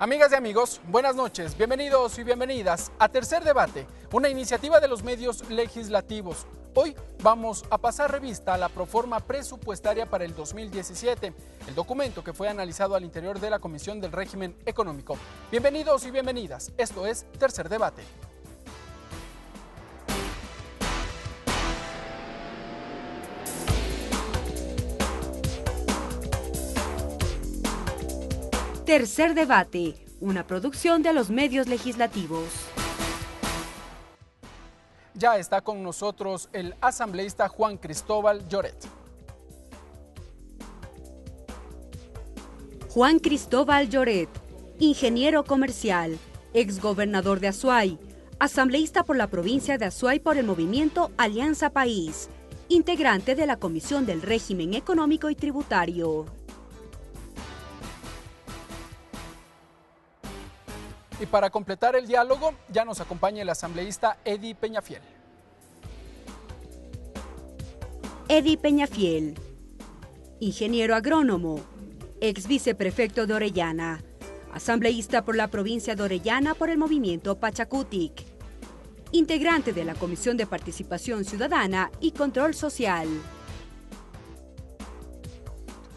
Amigas y amigos, buenas noches, bienvenidos y bienvenidas a Tercer Debate, una iniciativa de los medios legislativos. Hoy vamos a pasar revista a la proforma presupuestaria para el 2017, el documento que fue analizado al interior de la Comisión del Régimen Económico. Bienvenidos y bienvenidas, esto es Tercer Debate. Tercer Debate, una producción de los medios legislativos. Ya está con nosotros el asambleísta Juan Cristóbal Lloret. Juan Cristóbal Lloret, ingeniero comercial, exgobernador de Azuay, asambleísta por la provincia de Azuay por el movimiento Alianza País, integrante de la Comisión del Régimen Económico y Tributario. Y para completar el diálogo, ya nos acompaña el asambleísta Edi Peñafiel. Edi Peñafiel, ingeniero agrónomo, ex viceprefecto de Orellana, asambleísta por la provincia de Orellana por el movimiento Pachacutic, integrante de la Comisión de Participación Ciudadana y Control Social.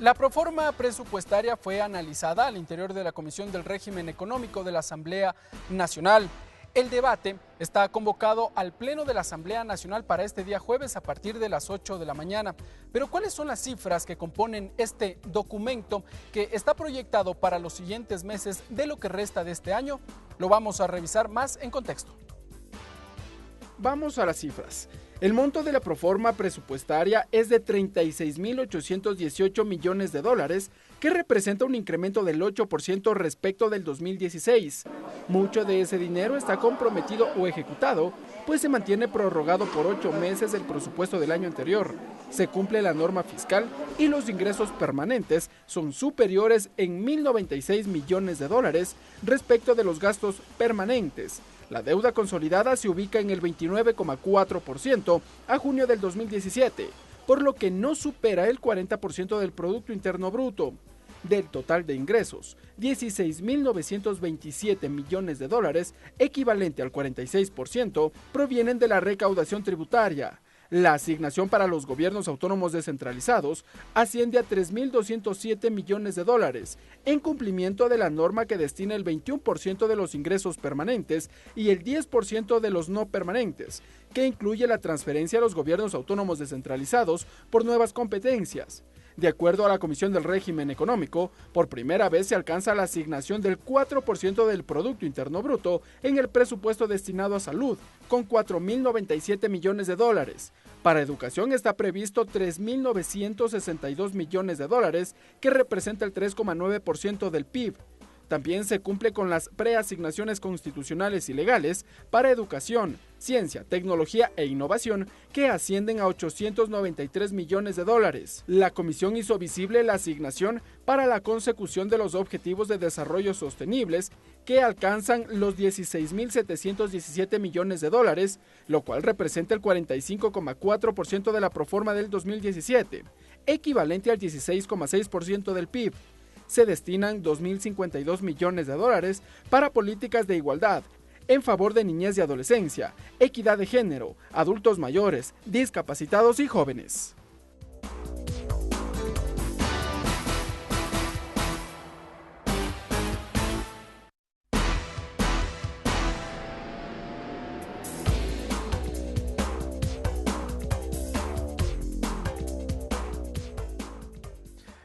La proforma presupuestaria fue analizada al interior de la Comisión del Régimen Económico de la Asamblea Nacional. El debate está convocado al Pleno de la Asamblea Nacional para este día jueves a partir de las 8 de la mañana. Pero ¿cuáles son las cifras que componen este documento que está proyectado para los siguientes meses de lo que resta de este año? Lo vamos a revisar más en contexto. Vamos a las cifras. El monto de la proforma presupuestaria es de 36.818 millones de dólares, que representa un incremento del 8% respecto del 2016. Mucho de ese dinero está comprometido o ejecutado, pues se mantiene prorrogado por 8 meses el presupuesto del año anterior. Se cumple la norma fiscal y los ingresos permanentes son superiores en 1.096 millones de dólares respecto de los gastos permanentes. La deuda consolidada se ubica en el 29,4% a junio del 2017, por lo que no supera el 40% del Producto Interno Bruto. Del total de ingresos, 16.927 millones de dólares, equivalente al 46%, provienen de la recaudación tributaria. La asignación para los gobiernos autónomos descentralizados asciende a 3.207 millones de dólares, en cumplimiento de la norma que destina el 21% de los ingresos permanentes y el 10% de los no permanentes, que incluye la transferencia a los gobiernos autónomos descentralizados por nuevas competencias. De acuerdo a la Comisión del Régimen Económico, por primera vez se alcanza la asignación del 4% del Producto Interno Bruto en el presupuesto destinado a salud, con 4.097 millones de dólares. Para educación está previsto 3.962 millones de dólares, que representa el 3,9% del PIB. También se cumple con las preasignaciones constitucionales y legales para educación, ciencia, tecnología e innovación, que ascienden a 893 millones de dólares. La Comisión hizo visible la asignación para la consecución de los Objetivos de Desarrollo Sostenibles, que alcanzan los 16.717 millones de dólares, lo cual representa el 45,4% de la proforma del 2017, equivalente al 16,6% del PIB. Se destinan 2.052 millones de dólares para políticas de igualdad, en favor de niñez y adolescencia, equidad de género, adultos mayores, discapacitados y jóvenes.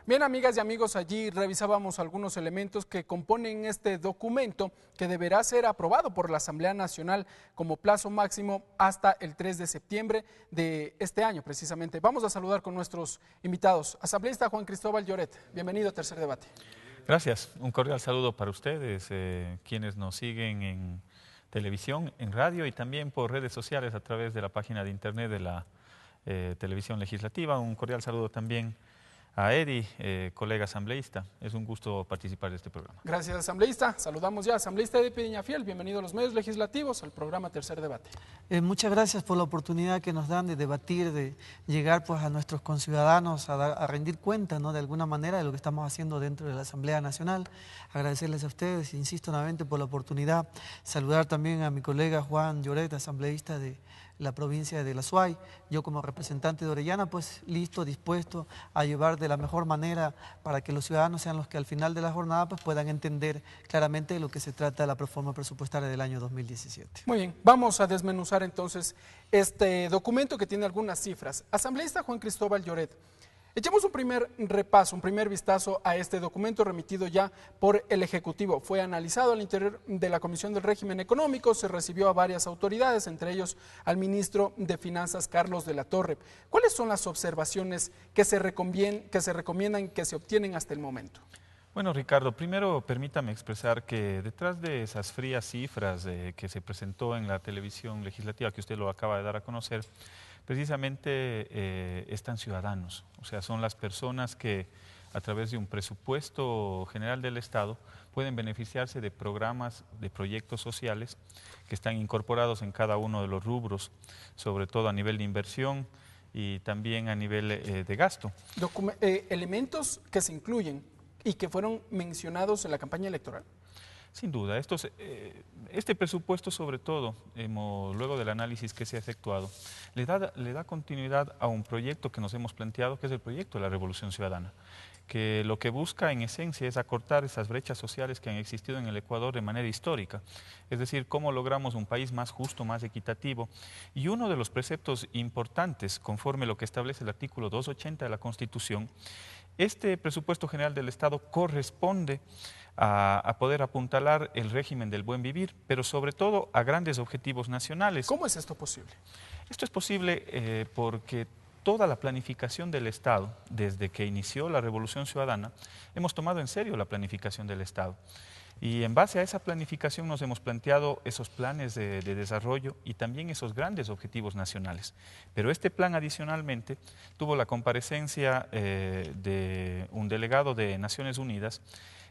Bien, amigas y amigos, allí revisábamos algunos elementos que componen este documento que deberá ser aprobado por la Asamblea Nacional como plazo máximo hasta el 3 de septiembre de este año precisamente. Vamos a saludar con nuestros invitados. Asambleísta Juan Cristóbal Lloret, bienvenido a Tercer Debate. Gracias, un cordial saludo para ustedes, quienes nos siguen en televisión, en radio y también por redes sociales a través de la página de internet de la televisión legislativa. Un cordial saludo también a Eddie, colega asambleísta. Es un gusto participar de este programa. Gracias, asambleísta. Saludamos ya a asambleísta Eddie Peñafiel. Bienvenido a los medios legislativos, al programa Tercer Debate. Muchas gracias por la oportunidad que nos dan de debatir, de llegar pues a nuestros conciudadanos a rendir cuenta, ¿no?, de alguna manera de lo que estamos haciendo dentro de la Asamblea Nacional. Agradecerles a ustedes, insisto nuevamente por la oportunidad. Saludar también a mi colega Juan Lloret, asambleísta de la provincia de La Suay. Yo como representante de Orellana, pues listo, dispuesto a llevar de la mejor manera para que los ciudadanos sean los que al final de la jornada pues puedan entender claramente de lo que se trata de la proforma presupuestaria del año 2017. Muy bien, vamos a desmenuzar entonces este documento que tiene algunas cifras. Asambleísta Juan Cristóbal Lloret, echemos un primer repaso, un primer vistazo a este documento remitido ya por el Ejecutivo. Fue analizado al interior de la Comisión del Régimen Económico, se recibió a varias autoridades, entre ellos al ministro de Finanzas, Carlos de la Torre. ¿Cuáles son las observaciones que se recomiendan que se obtienen hasta el momento? Bueno, Ricardo, primero permítame expresar que detrás de esas frías cifras que se presentó en la televisión legislativa, que usted lo acaba de dar a conocer, precisamente están ciudadanos, o sea, son las personas que a través de un presupuesto general del Estado pueden beneficiarse de programas, de proyectos sociales que están incorporados en cada uno de los rubros, sobre todo a nivel de inversión y también a nivel de gasto. Elementos que se incluyen y que fueron mencionados en la campaña electoral. Sin duda, este presupuesto sobre todo, luego del análisis que se ha efectuado, le da continuidad a un proyecto que nos hemos planteado, que es el proyecto de la Revolución Ciudadana, que lo que busca en esencia es acortar esas brechas sociales que han existido en el Ecuador de manera histórica, es decir, cómo logramos un país más justo, más equitativo. Y uno de los preceptos importantes, conforme lo que establece el artículo 280 de la Constitución, este presupuesto general del Estado corresponde a poder apuntalar el régimen del buen vivir, pero sobre todo a grandes objetivos nacionales. ¿Cómo es esto posible? Esto es posible porque toda la planificación del Estado, desde que inició la Revolución Ciudadana, hemos tomado en serio la planificación del Estado. Y en base a esa planificación nos hemos planteado esos planes de desarrollo y también esos grandes objetivos nacionales. Pero este plan adicionalmente tuvo la comparecencia de un delegado de Naciones Unidas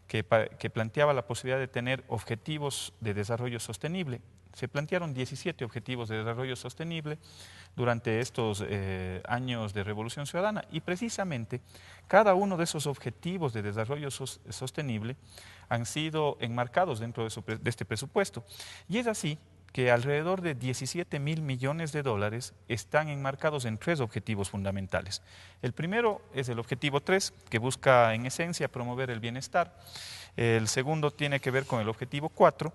que planteaba la posibilidad de tener objetivos de desarrollo sostenible. Se plantearon 17 objetivos de desarrollo sostenible durante estos años de Revolución Ciudadana y precisamente cada uno de esos objetivos de desarrollo sostenible han sido enmarcados dentro de este presupuesto. Y es así que alrededor de 17.000 millones de dólares están enmarcados en 3 objetivos fundamentales. El primero es el objetivo 3, que busca en esencia promover el bienestar. El segundo tiene que ver con el objetivo 4,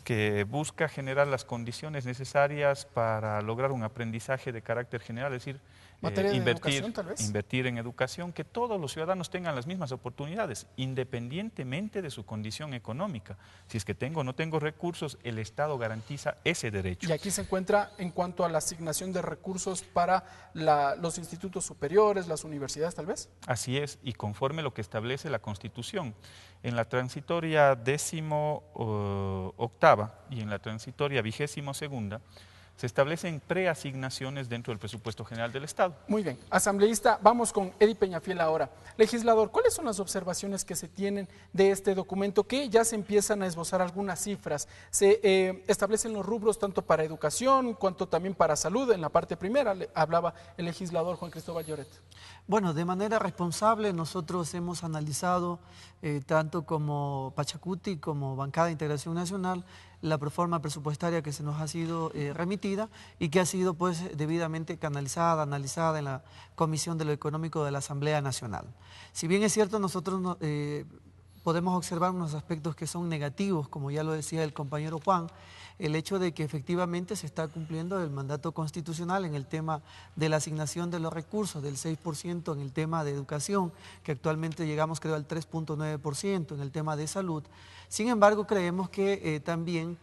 que busca generar las condiciones necesarias para lograr un aprendizaje de carácter general, es decir, invertir en educación, que todos los ciudadanos tengan las mismas oportunidades, independientemente de su condición económica. Si es que tengo o no tengo recursos, el Estado garantiza ese derecho. Y aquí se encuentra en cuanto a la asignación de recursos para los institutos superiores, las universidades, tal vez. Así es, y conforme lo que establece la Constitución. En la transitoria 18ª y en la transitoria 22ª se establecen preasignaciones dentro del presupuesto general del Estado. Muy bien. Asambleísta, vamos con Eddie Peñafiel ahora. Legislador, ¿cuáles son las observaciones que se tienen de este documento? Que ya se empiezan a esbozar algunas cifras. Se establecen los rubros tanto para educación cuanto también para salud. En la parte primera hablaba el legislador Juan Cristóbal Lloret. Bueno, de manera responsable nosotros hemos analizado tanto como Pachacuti como Bancada de Integración Nacional la proforma presupuestaria que se nos ha sido remitida y que ha sido pues debidamente canalizada, analizada en la Comisión de lo Económico de la Asamblea Nacional. Si bien es cierto, nosotros podemos observar unos aspectos que son negativos, como ya lo decía el compañero Juan, el hecho de que efectivamente se está cumpliendo el mandato constitucional en el tema de la asignación de los recursos, del 6% en el tema de educación, que actualmente llegamos creo al 3.9% en el tema de salud. Sin embargo, creemos que también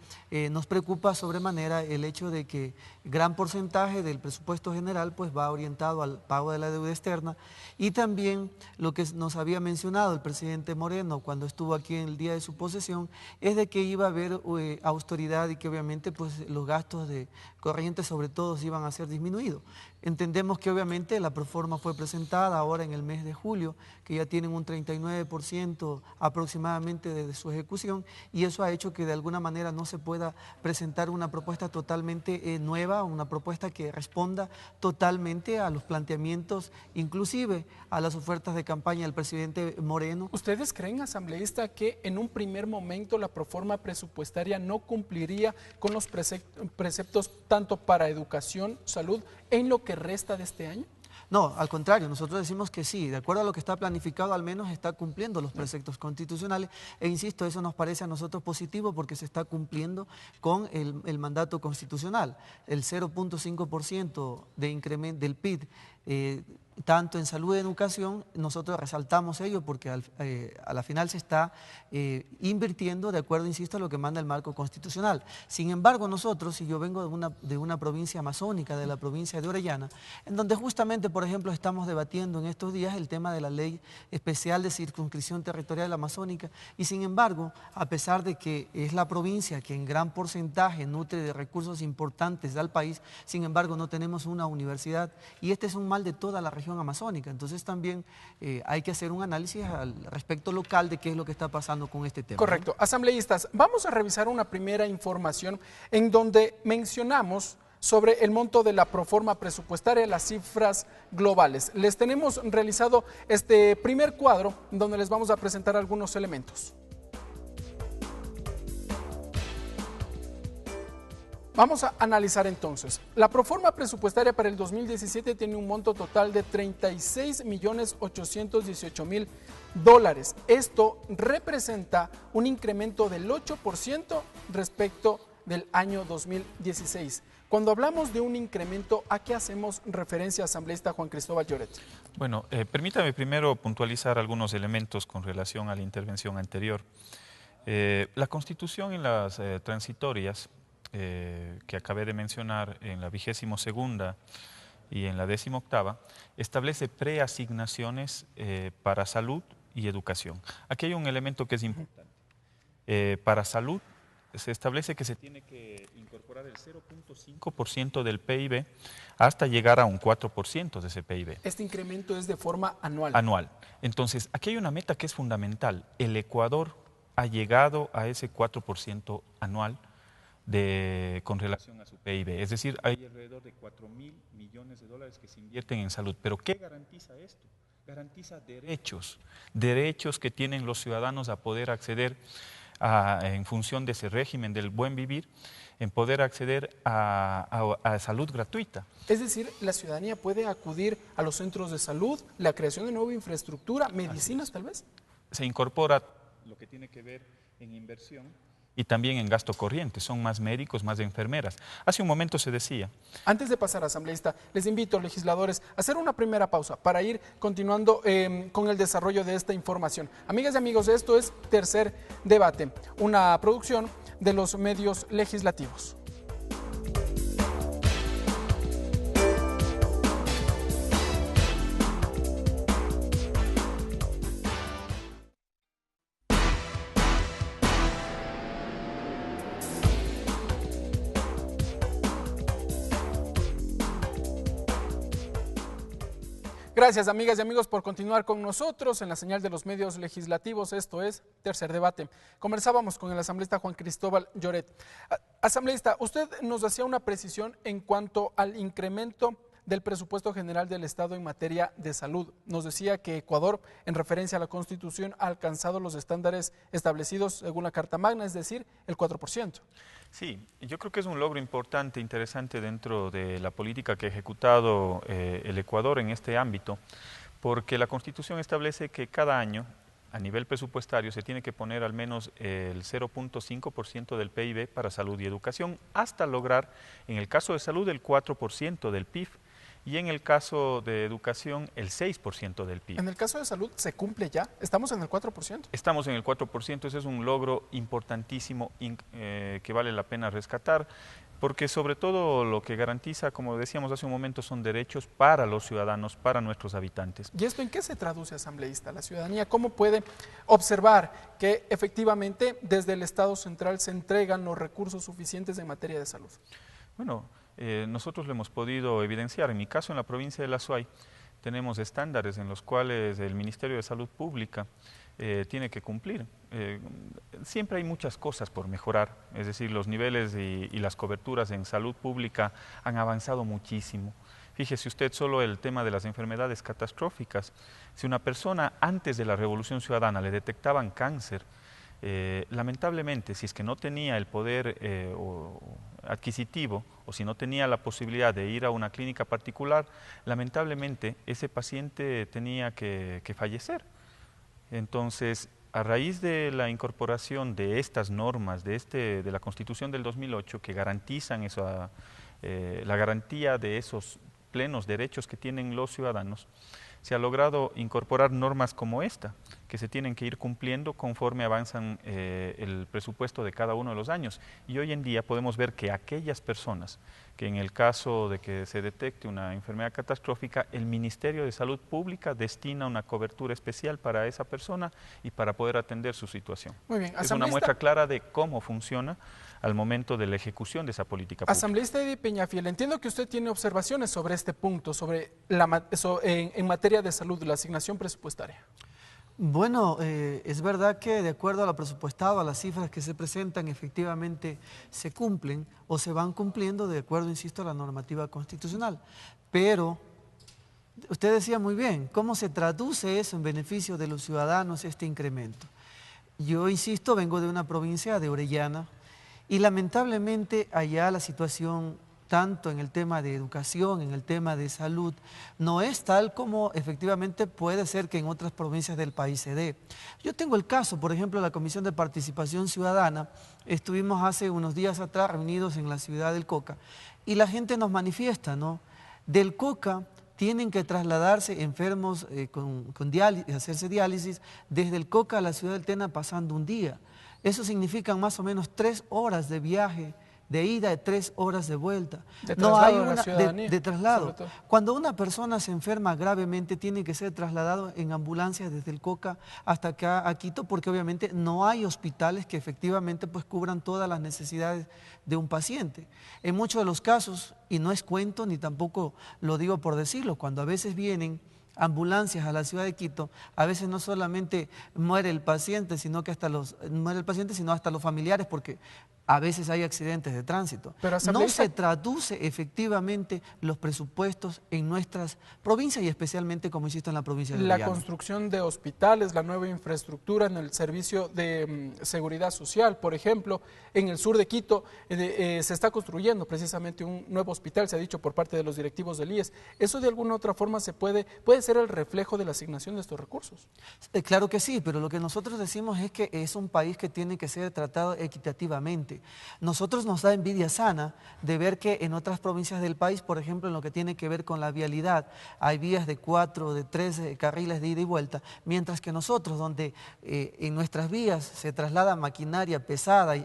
nos preocupa sobremanera el hecho de que gran porcentaje del presupuesto general pues va orientado al pago de la deuda externa y también lo que nos había mencionado el presidente Moreno cuando estuvo aquí en el día de su posesión, es de que iba a haber austeridad y que obviamente pues, los gastos de corriente sobre todo iban a ser disminuidos. Entendemos que obviamente la proforma fue presentada ahora en el mes de julio, que ya tienen un 39% aproximadamente de su ejecución, y eso ha hecho que de alguna manera no se pueda presentar una propuesta totalmente nueva, una propuesta que responda totalmente a los planteamientos, inclusive a las ofertas de campaña del presidente Moreno. ¿Ustedes creen, asambleísta, que en un primer momento la proforma presupuestaria no cumpliría con los preceptos tanto para educación, salud, en lo que resta de este año? No, al contrario, nosotros decimos que sí, de acuerdo a lo que está planificado, al menos está cumpliendo los preceptos constitucionales, e insisto, eso nos parece a nosotros positivo porque se está cumpliendo con el mandato constitucional. El 0.5% de incremento del PIB, tanto en salud y educación, nosotros resaltamos ello porque a la final se está invirtiendo de acuerdo, insisto, a lo que manda el marco constitucional. Sin embargo, nosotros, si yo vengo de una provincia amazónica, de la provincia de Orellana, en donde justamente, por ejemplo, estamos debatiendo en estos días el tema de la ley especial de circunscripción territorial amazónica, y sin embargo, a pesar de que es la provincia que en gran porcentaje nutre de recursos importantes al país, sin embargo, no tenemos una universidad, y este es un mal de toda la región amazónica. Entonces también hay que hacer un análisis al respecto local de qué es lo que está pasando con este tema. Correcto. ¿No? Asambleístas, vamos a revisar una primera información en donde mencionamos sobre el monto de la proforma presupuestaria, las cifras globales. Les tenemos realizado este primer cuadro donde les vamos a presentar algunos elementos. Vamos a analizar entonces. La proforma presupuestaria para el 2017 tiene un monto total de $36.818.000. Esto representa un incremento del 8% respecto del año 2016. Cuando hablamos de un incremento, ¿a qué hacemos referencia, asambleísta Juan Cristóbal Lloret? Bueno, permítame primero puntualizar algunos elementos con relación a la intervención anterior. La Constitución en las transitorias que acabé de mencionar en la 22ª y en la 18ª, establece preasignaciones para salud y educación. Aquí hay un elemento que es importante. Para salud se establece que se tiene que incorporar el 0.5% del PIB hasta llegar a un 4% de ese PIB. Este incremento es de forma anual. Anual. Entonces, aquí hay una meta que es fundamental. El Ecuador ha llegado a ese 4% anual con relación a su PIB. Es decir, hay alrededor de 4.000 millones de dólares que se invierten en salud. ¿Pero qué garantiza esto? Garantiza derechos que tienen los ciudadanos a poder acceder en función de ese régimen del buen vivir, en poder acceder a salud gratuita. Es decir, la ciudadanía puede acudir a los centros de salud, la creación de nueva infraestructura, medicinas tal vez. Se incorpora lo que tiene que ver en inversión y también en gasto corriente, son más médicos, más enfermeras. Hace un momento se decía. Antes de pasar, asambleísta, les invito, legisladores, a hacer una primera pausa para ir continuando con el desarrollo de esta información. Amigas y amigos, esto es Tercer Debate, una producción de los medios legislativos. Gracias, amigas y amigos, por continuar con nosotros en la señal de los medios legislativos. Esto es Tercer Debate. Conversábamos con el asambleísta Juan Cristóbal Lloret. Asambleísta, usted nos hacía una precisión en cuanto al incremento del presupuesto general del Estado en materia de salud. Nos decía que Ecuador, en referencia a la Constitución, ha alcanzado los estándares establecidos según la Carta Magna, es decir, el 4%. Sí, yo creo que es un logro importante, interesante dentro de la política que ha ejecutado el Ecuador en este ámbito, porque la Constitución establece que cada año, a nivel presupuestario, se tiene que poner al menos el 0.5% del PIB para salud y educación, hasta lograr, en el caso de salud, el 4% del PIB. y en el caso de educación el 6% del PIB. En el caso de salud, ¿se cumple ya? ¿Estamos en el 4%? Estamos en el 4%, ese es un logro importantísimo que vale la pena rescatar, porque sobre todo lo que garantiza, como decíamos hace un momento, son derechos para los ciudadanos, para nuestros habitantes. ¿Y esto en qué se traduce, asambleísta? La ciudadanía, ¿cómo puede observar que efectivamente desde el Estado central se entregan los recursos suficientes en materia de salud? Bueno, nosotros lo hemos podido evidenciar. En mi caso, en la provincia de La Suay, tenemos estándares en los cuales el Ministerio de Salud Pública tiene que cumplir. Siempre hay muchas cosas por mejorar, es decir, los niveles y las coberturas en salud pública han avanzado muchísimo. Fíjese usted solo el tema de las enfermedades catastróficas. Si una persona antes de la Revolución Ciudadana le detectaban cáncer, lamentablemente, si es que no tenía el poder adquisitivo o si no tenía la posibilidad de ir a una clínica particular, lamentablemente ese paciente tenía que fallecer. Entonces, a raíz de la incorporación de estas normas, de la Constitución del 2008, que garantizan la garantía de esos plenos derechos que tienen los ciudadanos, se ha logrado incorporar normas como esta, que se tienen que ir cumpliendo conforme avanzan el presupuesto de cada uno de los años. Y hoy en día podemos ver que aquellas personas que en el caso de que se detecte una enfermedad catastrófica, el Ministerio de Salud Pública destina una cobertura especial para esa persona y para poder atender su situación. Muy bien. Es una muestra clara de cómo funciona al momento de la ejecución de esa política pública. Asambleísta Eddie Peñafiel, entiendo que usted tiene observaciones sobre este punto, sobre en materia de salud, la asignación presupuestaria. Bueno, es verdad que de acuerdo a lo presupuestado, a las cifras que se presentan, efectivamente se cumplen o se van cumpliendo de acuerdo, insisto, a la normativa constitucional. Pero usted decía muy bien, ¿cómo se traduce eso en beneficio de los ciudadanos, este incremento? Yo, insisto, vengo de una provincia de Orellana y lamentablemente allá la situación, tanto en el tema de educación, en el tema de salud, no es tal como efectivamente puede ser que en otras provincias del país se dé. Yo tengo el caso, por ejemplo, de la Comisión de Participación Ciudadana, estuvimos hace unos días atrás reunidos en la ciudad del Coca, y la gente nos manifiesta, ¿no? Del Coca tienen que trasladarse enfermos con diálisis, hacerse diálisis, desde el Coca a la ciudad del Tena pasando un día. Eso significa más o menos 3 horas de viaje, de ida, y 3 horas de vuelta. De traslado no hay a la ciudadanía, de traslado. sobre todo. Cuando una persona se enferma gravemente, tiene que ser trasladado en ambulancia desde el Coca hasta acá a Quito, porque obviamente no hay hospitales que efectivamente pues cubran todas las necesidades de un paciente. En muchos de los casos, y no es cuento ni tampoco lo digo por decirlo, cuando a veces vienen ambulancias a la ciudad de Quito, a veces no solamente muere el paciente, sino que hasta los familiares, porque a veces hay accidentes de tránsito. Pero, no se traduce efectivamente los presupuestos en nuestras provincias y especialmente, como insisto, en la provincia de Orellana. La construcción de hospitales, la nueva infraestructura en el servicio de seguridad social, por ejemplo, en el sur de Quito se está construyendo precisamente un nuevo hospital, se ha dicho por parte de los directivos del IES. ¿Eso de alguna u otra forma puede ser el reflejo de la asignación de estos recursos? Claro que sí, pero lo que nosotros decimos es que es un país que tiene que ser tratado equitativamente. Nosotros nos da envidia sana de ver que en otras provincias del país, por ejemplo, en lo que tiene que ver con la vialidad, hay vías de 4, de 3 carriles de ida y vuelta, mientras que nosotros, donde en nuestras vías se traslada maquinaria pesada,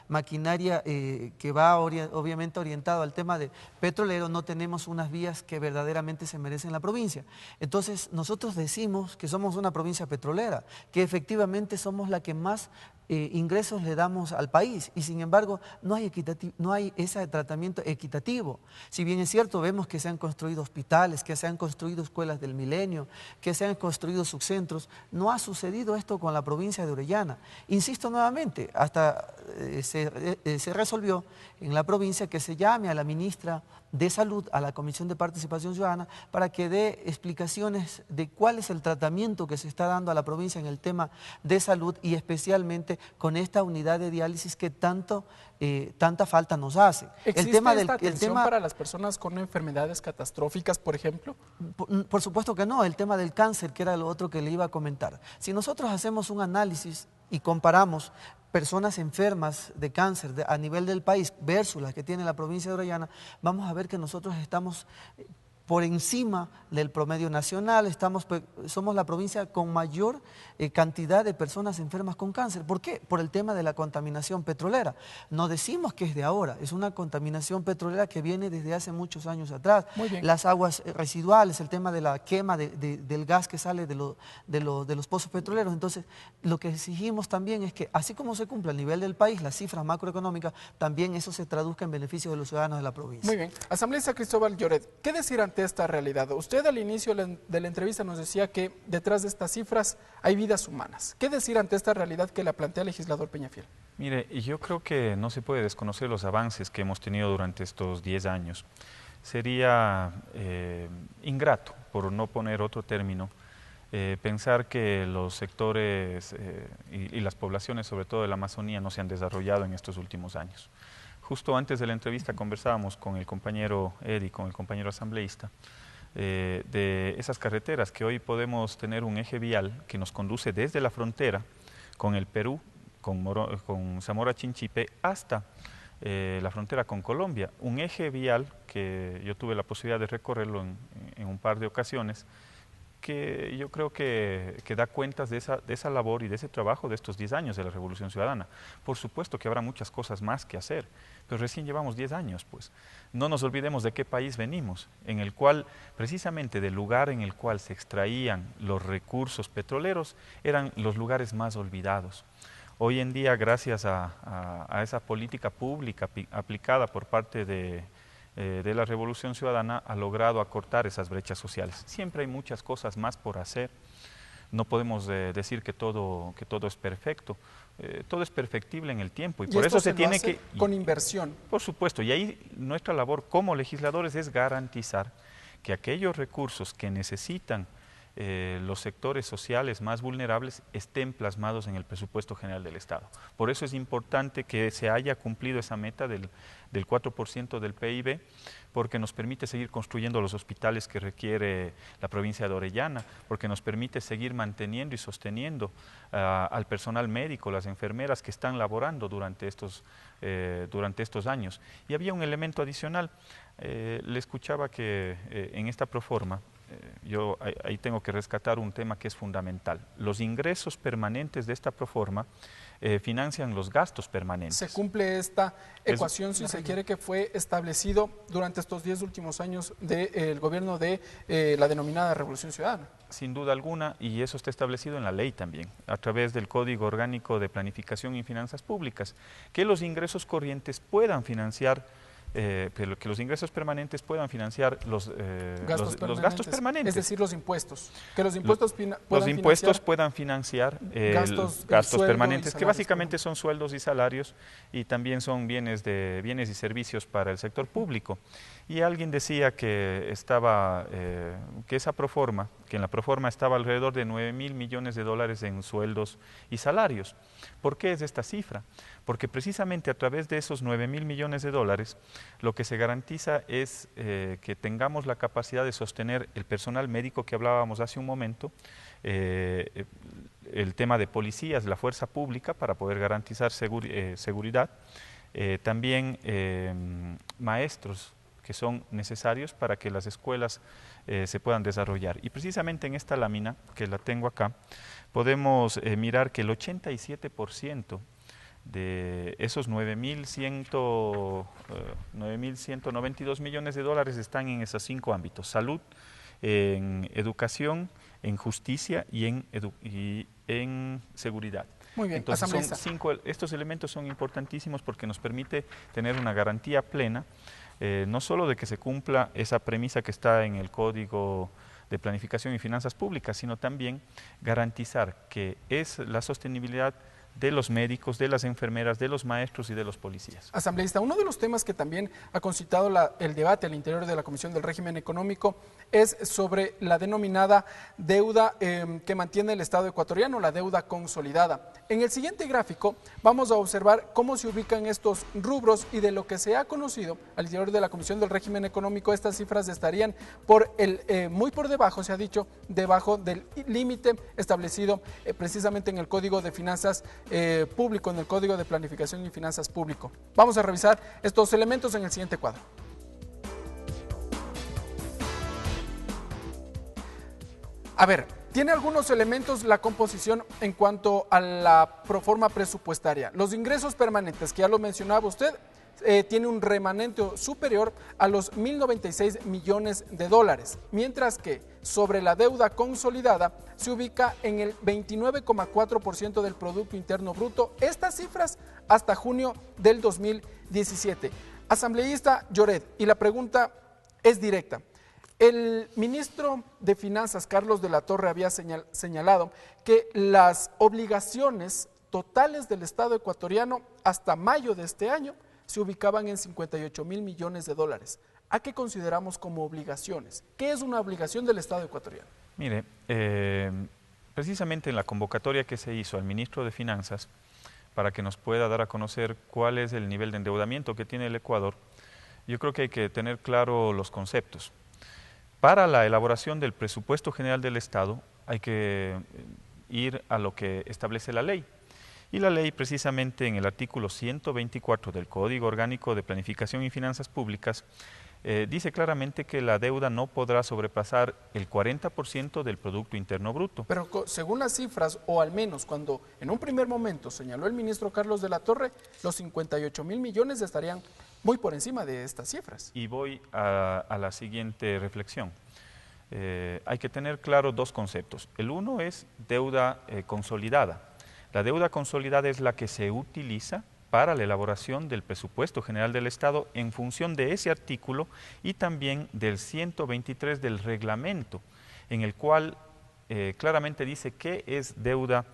maquinaria que va obviamente orientado al tema de petrolero, no tenemos unas vías que verdaderamente se merecen en la provincia. Entonces, nosotros decimos que somos una provincia petrolera, que efectivamente somos la que más ingresos le damos al país y sin embargo no hay ese tratamiento equitativo. Si bien es cierto, vemos que se han construido hospitales, que se han construido escuelas del milenio, que se han construido subcentros, no ha sucedido esto con la provincia de Orellana. Insisto nuevamente, hasta se resolvió en la provincia que se llame a la ministra de Salud, a la Comisión de Participación Ciudadana, para que dé explicaciones de cuál es el tratamiento que se está dando a la provincia en el tema de salud y especialmente con esta unidad de diálisis que tanta falta nos hace. ¿Existe esta atención para las personas con enfermedades catastróficas, por ejemplo? Por supuesto que no, el tema del cáncer, que era lo otro que le iba a comentar. Si nosotros hacemos un análisis y comparamos personas enfermas de cáncer a nivel del país versus las que tiene la provincia de Orellana, vamos a ver que nosotros estamos por encima del promedio nacional, somos la provincia con mayor cantidad de personas enfermas con cáncer. ¿Por qué? Por el tema de la contaminación petrolera. No decimos que es de ahora, es una contaminación petrolera que viene desde hace muchos años atrás. Muy bien. Las aguas residuales, el tema de la quema del gas que sale de los pozos petroleros. Entonces, lo que exigimos también es que, así como se cumple a nivel del país las cifras macroeconómicas, también eso se traduzca en beneficio de los ciudadanos de la provincia. Muy bien. Asambleísta Cristóbal Lloret, ¿qué decir ante esta realidad? Usted al inicio de la entrevista nos decía que detrás de estas cifras hay vidas humanas. ¿Qué decir ante esta realidad que la plantea el legislador Peñafiel? Mire, yo creo que no se puede desconocer los avances que hemos tenido durante estos 10 años. Sería ingrato, por no poner otro término, pensar que los sectores y las poblaciones, sobre todo de la Amazonía, no se han desarrollado en estos últimos años. Justo antes de la entrevista conversábamos con el compañero Eddie, con el compañero asambleísta, de esas carreteras que hoy podemos tener un eje vial que nos conduce desde la frontera con el Perú, con Zamora Chinchipe, hasta la frontera con Colombia. Un eje vial que yo tuve la posibilidad de recorrerlo en un par de ocasiones, que yo creo que da cuentas de esa labor y de ese trabajo de estos 10 años de la Revolución Ciudadana. Por supuesto que habrá muchas cosas más que hacer, pero recién llevamos 10 años, pues. No nos olvidemos de qué país venimos, en el cual, precisamente del lugar en el cual se extraían los recursos petroleros, eran los lugares más olvidados. Hoy en día, gracias a esa política pública aplicada por parte de la Revolución Ciudadana, ha logrado acortar esas brechas sociales. Siempre hay muchas cosas más por hacer. No podemos decir que todo es perfecto. Todo es perfectible en el tiempo y por eso se tiene que... Con inversión. Por supuesto, y ahí nuestra labor como legisladores es garantizar que aquellos recursos que necesitan los sectores sociales más vulnerables estén plasmados en el presupuesto general del Estado. Por eso es importante que se haya cumplido esa meta del 4% del PIB, porque nos permite seguir construyendo los hospitales que requiere la provincia de Orellana, porque nos permite seguir manteniendo y sosteniendo al personal médico, las enfermeras que están laborando durante estos años. Y había un elemento adicional, le escuchaba que en esta proforma, yo ahí tengo que rescatar un tema que es fundamental. Los ingresos permanentes de esta proforma financian los gastos permanentes. Se cumple esta ecuación, si se quiere, que fue establecido durante estos 10 últimos años del gobierno de la denominada Revolución Ciudadana. Sin duda alguna, y eso está establecido en la ley también, a través del Código Orgánico de Planificación y Finanzas Públicas, que los ingresos corrientes puedan financiar pero que los ingresos permanentes puedan financiar los gastos permanentes. Es decir, los impuestos. Que los impuestos puedan financiar gastos permanentes, que básicamente son sueldos y salarios y también son bienes y servicios para el sector público. Y alguien decía que esa proforma, que en la proforma estaba alrededor de 9.000 millones de dólares en sueldos y salarios. ¿Por qué es esta cifra? Porque precisamente a través de esos 9.000 millones de dólares lo que se garantiza es que tengamos la capacidad de sostener el personal médico que hablábamos hace un momento, el tema de policías, la fuerza pública para poder garantizar seguridad, también maestros que son necesarios para que las escuelas se puedan desarrollar. Y precisamente en esta lámina, que la tengo acá, podemos mirar que el 87% de esos 9.192 millones de dólares están en esos 5 ámbitos: salud, en educación, en justicia y en seguridad. Muy bien. Entonces estos elementos son importantísimos porque nos permite tener una garantía plena, no solo de que se cumpla esa premisa que está en el Código de Planificación y Finanzas Públicas, sino también garantizar que es la sostenibilidad de los médicos, de las enfermeras, de los maestros y de los policías. Asambleísta, uno de los temas que también ha concitado el debate al interior de la Comisión del Régimen Económico es sobre la denominada deuda que mantiene el Estado ecuatoriano, la deuda consolidada. En el siguiente gráfico vamos a observar cómo se ubican estos rubros y de lo que se ha conocido al interior de la Comisión del Régimen Económico, estas cifras estarían muy por debajo, se ha dicho, debajo del límite establecido precisamente en el Código de Finanzas Público, en el Código de Planificación y Finanzas Público. Vamos a revisar estos elementos en el siguiente cuadro. A ver, tiene algunos elementos la composición en cuanto a la proforma presupuestaria. Los ingresos permanentes, que ya lo mencionaba usted, tiene un remanente superior a los 1.096 millones de dólares, mientras que sobre la deuda consolidada se ubica en el 29,4% del Producto Interno Bruto, estas cifras hasta junio del 2017. Asambleísta Lloret, y la pregunta es directa. El ministro de Finanzas, Carlos de la Torre, había señalado que las obligaciones totales del Estado ecuatoriano hasta mayo de este año se ubicaban en 58.000 millones de dólares. ¿A qué consideramos como obligaciones? ¿Qué es una obligación del Estado ecuatoriano? Mire, precisamente en la convocatoria que se hizo al ministro de Finanzas para que nos pueda dar a conocer cuál es el nivel de endeudamiento que tiene el Ecuador, yo creo que hay que tener claro los conceptos. Para la elaboración del presupuesto general del Estado hay que ir a lo que establece la ley. Y la ley, precisamente en el artículo 124 del Código Orgánico de Planificación y Finanzas Públicas, dice claramente que la deuda no podrá sobrepasar el 40% del Producto Interno Bruto. Pero según las cifras, o al menos cuando en un primer momento señaló el ministro Carlos de la Torre, los 58.000 millones estarían muy por encima de estas cifras. Y voy a la siguiente reflexión. Hay que tener claro dos conceptos. El uno es deuda consolidada. La deuda consolidada es la que se utiliza para la elaboración del presupuesto general del Estado en función de ese artículo y también del 123 del reglamento, en el cual claramente dice qué es deuda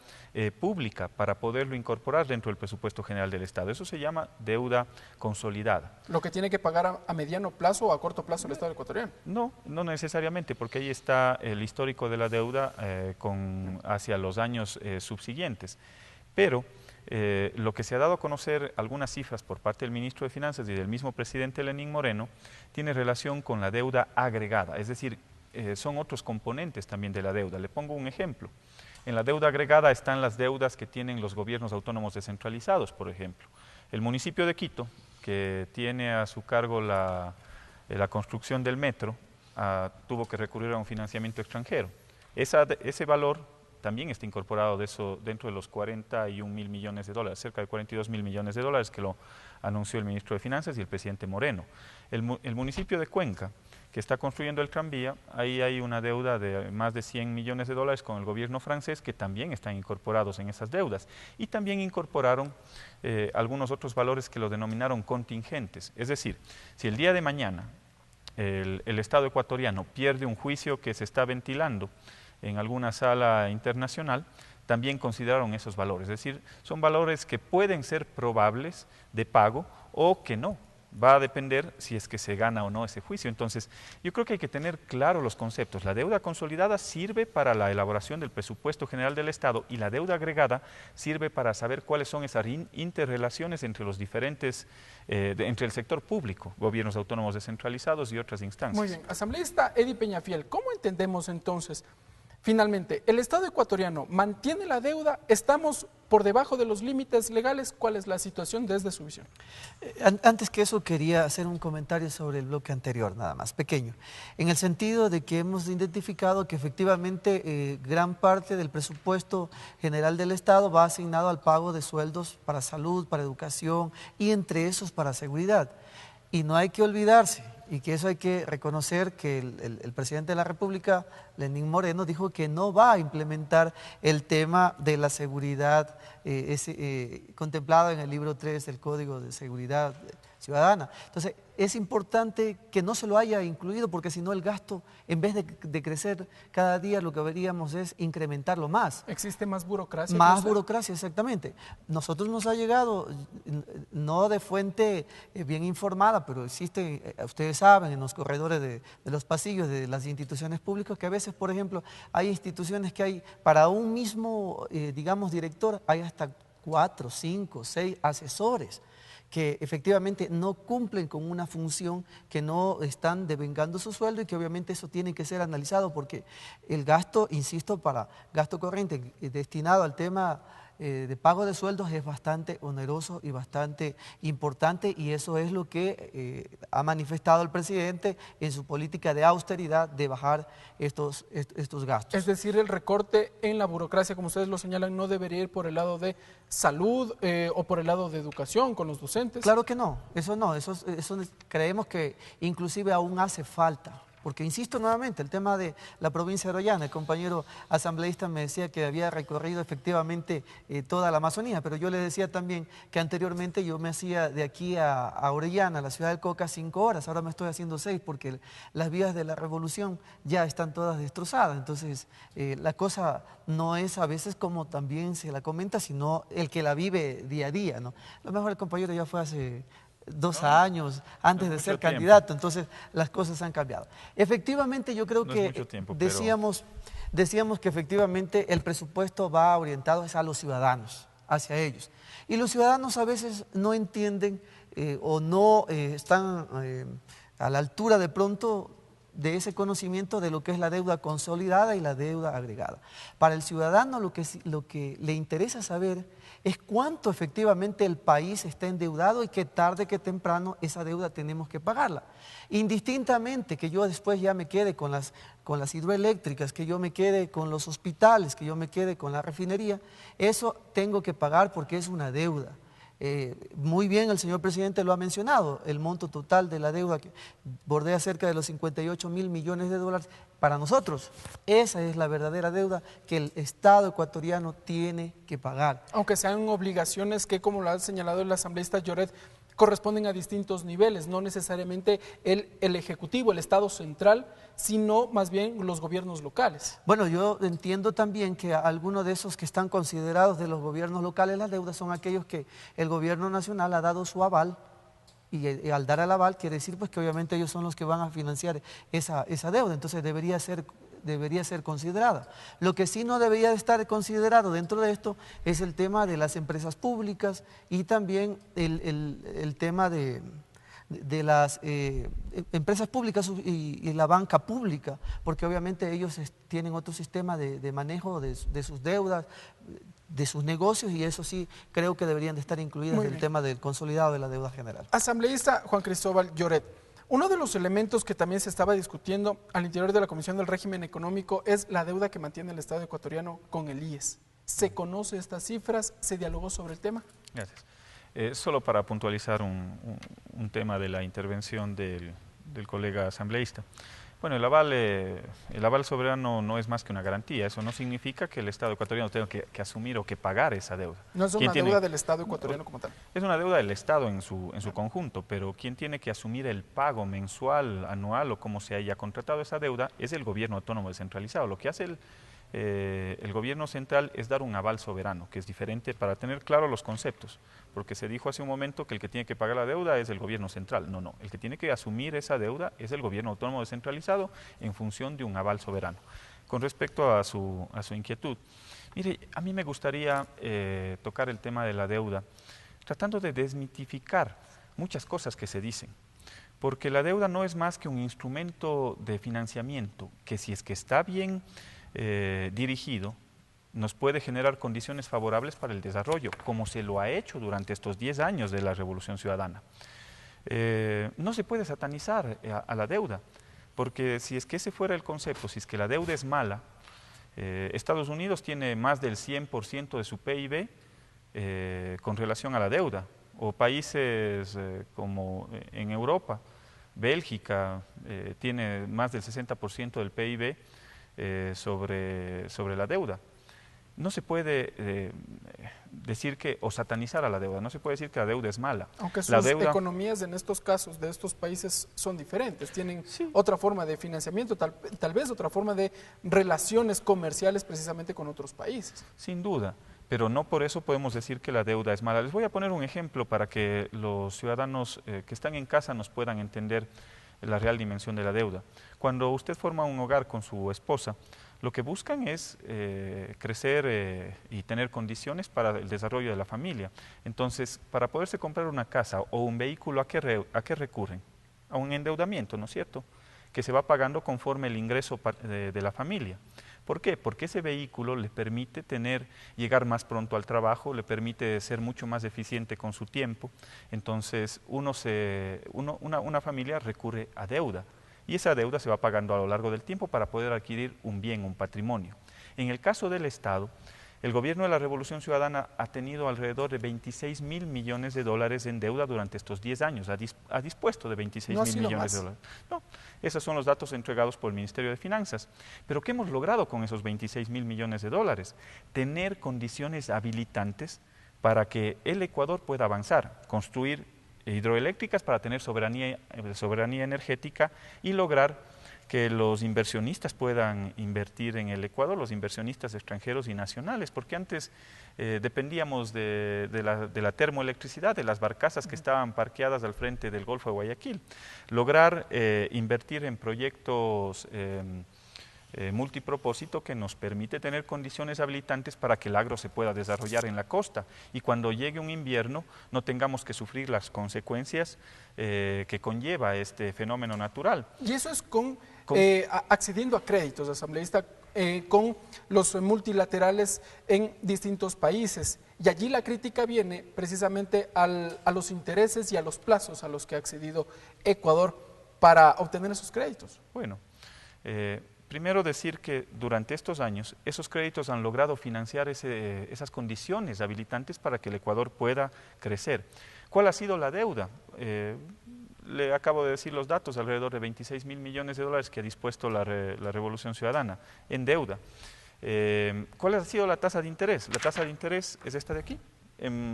pública para poderlo incorporar dentro del presupuesto general del Estado. Eso se llama deuda consolidada. ¿Lo que tiene que pagar a mediano plazo o a corto plazo el Estado ecuatoriano? No, no necesariamente, porque ahí está el histórico de la deuda hacia los años subsiguientes. Pero lo que se ha dado a conocer, algunas cifras por parte del ministro de Finanzas y del mismo presidente Lenín Moreno, tiene relación con la deuda agregada, es decir, son otros componentes también de la deuda. Le pongo un ejemplo. En la deuda agregada están las deudas que tienen los gobiernos autónomos descentralizados, por ejemplo. El municipio de Quito, que tiene a su cargo la construcción del metro, tuvo que recurrir a un financiamiento extranjero. Ese valor también está incorporado dentro de los 41.000 millones de dólares, cerca de 42.000 millones de dólares que lo anunció el ministro de Finanzas y el presidente Moreno. El municipio de Cuenca, que está construyendo el tranvía, ahí hay una deuda de más de 100 millones de dólares con el gobierno francés que también están incorporados en esas deudas. Y también incorporaron algunos otros valores que lo denominaron contingentes. Es decir, si el día de mañana el Estado ecuatoriano pierde un juicio que se está ventilando en alguna sala internacional, también consideraron esos valores. Es decir, son valores que pueden ser probables de pago o que no. Va a depender si es que se gana o no ese juicio. Entonces, yo creo que hay que tener claro los conceptos. La deuda consolidada sirve para la elaboración del presupuesto general del Estado y la deuda agregada sirve para saber cuáles son esas interrelaciones entre los diferentes, entre el sector público, gobiernos autónomos descentralizados y otras instancias. Muy bien. Asambleísta Eddie Peñafiel, ¿cómo entendemos entonces? Finalmente, ¿el Estado ecuatoriano mantiene la deuda? ¿Estamos por debajo de los límites legales? ¿Cuál es la situación desde su visión? Antes que eso quería hacer un comentario sobre el bloque anterior, nada más, pequeño. En el sentido de que hemos identificado que efectivamente gran parte del presupuesto general del Estado va asignado al pago de sueldos para salud, para educación y entre esos para seguridad. Y no hay que olvidarse, y que eso hay que reconocer que el presidente de la República, Lenín Moreno, dijo que no va a implementar el tema de la seguridad contemplado en el libro 3 del Código de Seguridad Ciudadana. Entonces, es importante que no se lo haya incluido porque si no el gasto, en vez de crecer cada día, lo que veríamos es incrementarlo más. ¿Existe más burocracia? Más burocracia, exactamente. Nosotros nos ha llegado, no de fuente bien informada, pero existe, ustedes saben, en los corredores de los pasillos de las instituciones públicas, que a veces, por ejemplo, hay instituciones que hay, para un mismo, digamos, director, hay hasta 4, 5, 6 asesores que efectivamente no cumplen con una función, que no están devengando su sueldo y que obviamente eso tiene que ser analizado porque el gasto, insisto, para gasto corriente destinado al tema de pago de sueldos es bastante oneroso y bastante importante, y eso es lo que ha manifestado el presidente en su política de austeridad, de bajar estos gastos. Es decir, el recorte en la burocracia, como ustedes lo señalan, no debería ir por el lado de salud o por el lado de educación con los docentes. Claro que no, eso creemos que inclusive aún hace falta. Porque insisto nuevamente, el tema de la provincia de Orellana, el compañero asambleísta me decía que había recorrido efectivamente toda la Amazonía, pero yo le decía también que anteriormente yo me hacía de aquí a Orellana, a la ciudad del Coca, 5 horas, ahora me estoy haciendo 6 porque las vías de la revolución ya están todas destrozadas. Entonces la cosa no es a veces como también se la comenta, sino el que la vive día a día, ¿no? A lo mejor el compañero ya fue hace 2 años antes de ser candidato, entonces las cosas han cambiado. Efectivamente, yo creo que decíamos que efectivamente el presupuesto va orientado a los ciudadanos, hacia ellos. Y los ciudadanos a veces no entienden o no están a la altura de pronto de ese conocimiento de lo que es la deuda consolidada y la deuda agregada. Para el ciudadano lo que le interesa saber es cuánto efectivamente el país está endeudado y que tarde que temprano esa deuda tenemos que pagarla. Indistintamente que yo después ya me quede con las hidroeléctricas, que yo me quede con los hospitales, que yo me quede con la refinería, eso tengo que pagar porque es una deuda. Muy bien, el señor presidente lo ha mencionado, el monto total de la deuda que bordea cerca de los 58.000 millones de dólares. Para nosotros, esa es la verdadera deuda que el Estado ecuatoriano tiene que pagar. Aunque sean obligaciones que, como lo ha señalado el asambleísta Lloret, corresponden a distintos niveles, no necesariamente el Ejecutivo, el Estado central, sino más bien los gobiernos locales. Bueno, yo entiendo también que algunos de esos que están considerados de los gobiernos locales, las deudas son aquellos que el gobierno nacional ha dado su aval, y al dar el aval quiere decir pues que obviamente ellos son los que van a financiar esa deuda, entonces debería ser considerada. Lo que sí no debería de estar considerado dentro de esto es el tema de las empresas públicas y también el tema de las empresas públicas y la banca pública, porque obviamente ellos tienen otro sistema de manejo de sus deudas, de sus negocios, y eso sí creo que deberían de estar incluidas en el tema del consolidado de la deuda general. Asambleísta Juan Cristóbal Lloret, uno de los elementos que también se estaba discutiendo al interior de la Comisión del Régimen Económico es la deuda que mantiene el Estado ecuatoriano con el IES. ¿Se conoce estas cifras? ¿Se dialogó sobre el tema? Gracias. Solo para puntualizar un tema de la intervención del colega asambleísta. Bueno, el aval soberano no es más que una garantía. Eso no significa que el Estado ecuatoriano tenga que asumir o que pagar esa deuda. No es una deuda del Estado ecuatoriano como tal. Es una deuda del Estado en su conjunto, pero quien tiene que asumir el pago mensual, anual o como se haya contratado esa deuda es el gobierno autónomo descentralizado. Lo que hace el gobierno central es dar un aval soberano, que es diferente para tener claro los conceptos, porque se dijo hace un momento que el que tiene que pagar la deuda es el gobierno central. No, el que tiene que asumir esa deuda es el gobierno autónomo descentralizado en función de un aval soberano. Con respecto a su inquietud, mire, a mí me gustaría tocar el tema de la deuda, tratando de desmitificar muchas cosas que se dicen, porque la deuda no es más que un instrumento de financiamiento que, si es que está bien dirigido, nos puede generar condiciones favorables para el desarrollo, como se lo ha hecho durante estos 10 años de la Revolución Ciudadana. No se puede satanizar a la deuda, porque si es que ese fuera el concepto, si es que la deuda es mala, Estados Unidos tiene más del 100% de su PIB con relación a la deuda, o países como en Europa, Bélgica tiene más del 60% del PIB sobre la deuda. No se puede decir o satanizar a la deuda, no se puede decir que la deuda es mala. Aunque sus economías en estos casos de estos países son diferentes, tienen otra forma de financiamiento, tal vez otra forma de relaciones comerciales precisamente con otros países. Sin duda, pero no por eso podemos decir que la deuda es mala. Les voy a poner un ejemplo para que los ciudadanos que están en casa nos puedan entender la real dimensión de la deuda. Cuando usted forma un hogar con su esposa, lo que buscan es crecer y tener condiciones para el desarrollo de la familia. Entonces, para poderse comprar una casa o un vehículo, ¿a qué recurren? A un endeudamiento, ¿no es cierto?, que se va pagando conforme el ingreso de la familia. ¿Por qué? Porque ese vehículo le permite llegar más pronto al trabajo, le permite ser mucho más eficiente con su tiempo. Entonces, una familia recurre a deuda y esa deuda se va pagando a lo largo del tiempo para poder adquirir un bien, un patrimonio. En el caso del Estado, el gobierno de la Revolución Ciudadana ha tenido alrededor de 26.000 millones de dólares en deuda durante estos 10 años, ha dispuesto de 26.000 millones de dólares. No, esos son los datos entregados por el Ministerio de Finanzas. Pero ¿qué hemos logrado con esos 26.000 millones de dólares? Tener condiciones habilitantes para que el Ecuador pueda avanzar, construir hidroeléctricas para tener soberanía energética y lograr que los inversionistas puedan invertir en el Ecuador, los inversionistas extranjeros y nacionales, porque antes dependíamos de la termoelectricidad, de las barcazas que estaban parqueadas al frente del Golfo de Guayaquil. Lograr invertir en proyectos multipropósito que nos permite tener condiciones habilitantes para que el agro se pueda desarrollar en la costa y cuando llegue un invierno no tengamos que sufrir las consecuencias que conlleva este fenómeno natural. Y eso es accediendo a créditos, asambleísta, con los multilaterales en distintos países. Y allí la crítica viene precisamente a los intereses y a los plazos a los que ha accedido Ecuador para obtener esos créditos. Bueno, primero decir que durante estos años esos créditos han logrado financiar esas condiciones habilitantes para que el Ecuador pueda crecer. ¿Cuál ha sido la deuda? Le acabo de decir los datos, alrededor de 26.000 millones de dólares que ha dispuesto la Revolución Ciudadana en deuda. ¿Cuál ha sido la tasa de interés? La tasa de interés es esta de aquí.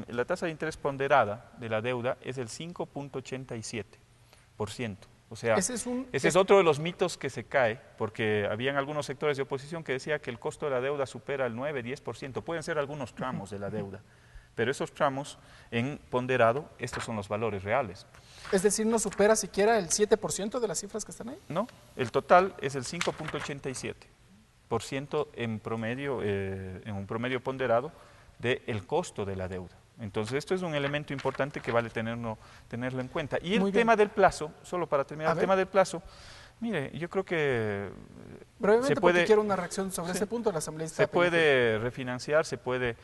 La tasa de interés ponderada de la deuda es el 5.87%. O sea, ese es otro de los mitos que se cae, porque habían algunos sectores de oposición que decían que el costo de la deuda supera el 9-10%. Pueden ser algunos tramos de la deuda, pero esos tramos en ponderado, estos son los valores reales. Es decir, ¿no supera siquiera el 7% de las cifras que están ahí? No, el total es el 5.87% en promedio, en un promedio ponderado del costo de la deuda. Entonces, esto es un elemento importante que vale tenerlo en cuenta. Y el tema del plazo, solo para terminar, el tema del plazo, mire, yo creo que brevemente, porque quiero una reacción sobre ese punto, la asambleísta. Se puede refinanciar, se puede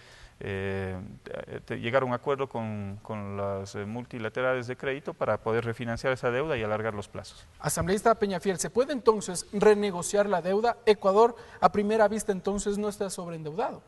llegar a un acuerdo con las multilaterales de crédito para poder refinanciar esa deuda y alargar los plazos. Asambleísta Peñafiel, ¿se puede entonces renegociar la deuda? Ecuador, a primera vista, entonces no está sobreendeudado.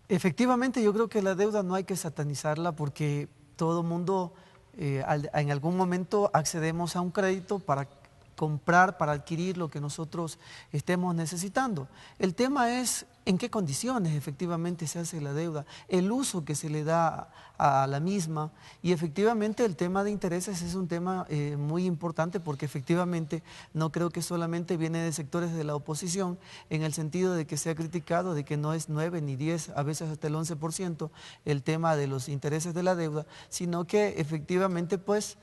Efectivamente, yo creo que la deuda no hay que satanizarla porque todo mundo en algún momento accedemos a un crédito para comprar, para adquirir lo que nosotros estemos necesitando. El tema es en qué condiciones efectivamente se hace la deuda, el uso que se le da a la misma y efectivamente el tema de intereses es un tema muy importante porque efectivamente no creo que solamente viene de sectores de la oposición en el sentido de que se ha criticado de que no es 9 ni 10, a veces hasta el 11% el tema de los intereses de la deuda, sino que efectivamente pues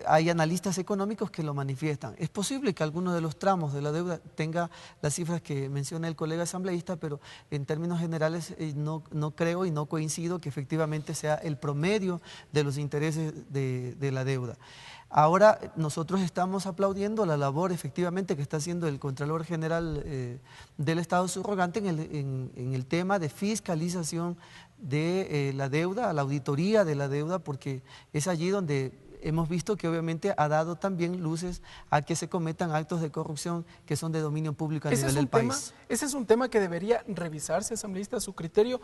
hay analistas económicos que lo manifiestan. Es posible que alguno de los tramos de la deuda tenga las cifras que menciona el colega asambleísta, pero en términos generales no creo y no coincido que efectivamente sea el promedio de los intereses de la deuda. Ahora nosotros estamos aplaudiendo la labor efectivamente que está haciendo el Contralor General del Estado subrogante en el tema de fiscalización de la deuda, la auditoría de la deuda, porque es allí donde hemos visto que obviamente ha dado también luces a que se cometan actos de corrupción que son de dominio público a nivel del país. Ese es un tema que debería revisarse, asambleísta, a su criterio,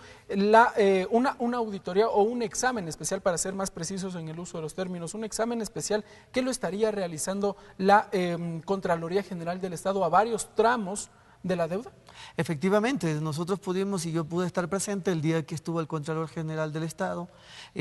una auditoría o un examen especial, para ser más precisos en el uso de los términos, un examen especial que lo estaría realizando la Contraloría General del Estado a varios tramos de la deuda. Efectivamente, nosotros pudimos, y yo pude estar presente el día que estuvo el Contralor General del Estado,